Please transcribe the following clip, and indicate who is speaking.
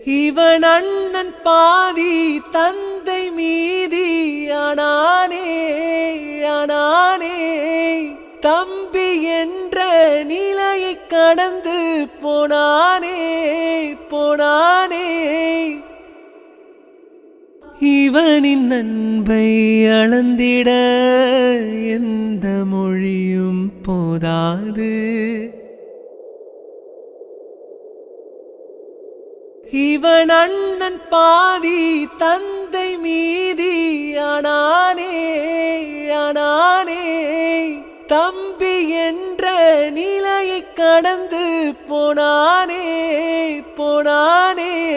Speaker 1: இவன் அண்ணன் பாதி தந்தை மீதி ஆனானே ஆனானே. தம்பி என்ற நிலையை கடந்து போனானே போனானே. இவனின் அன்பை அளந்திட எந்த மொழியும் போதாது. இவன் அண்ணன் பாதி தந்தை மீதி ஆனானே ஆனானே. தம்பி என்ற நிலையை கடந்து போனானே போனானே.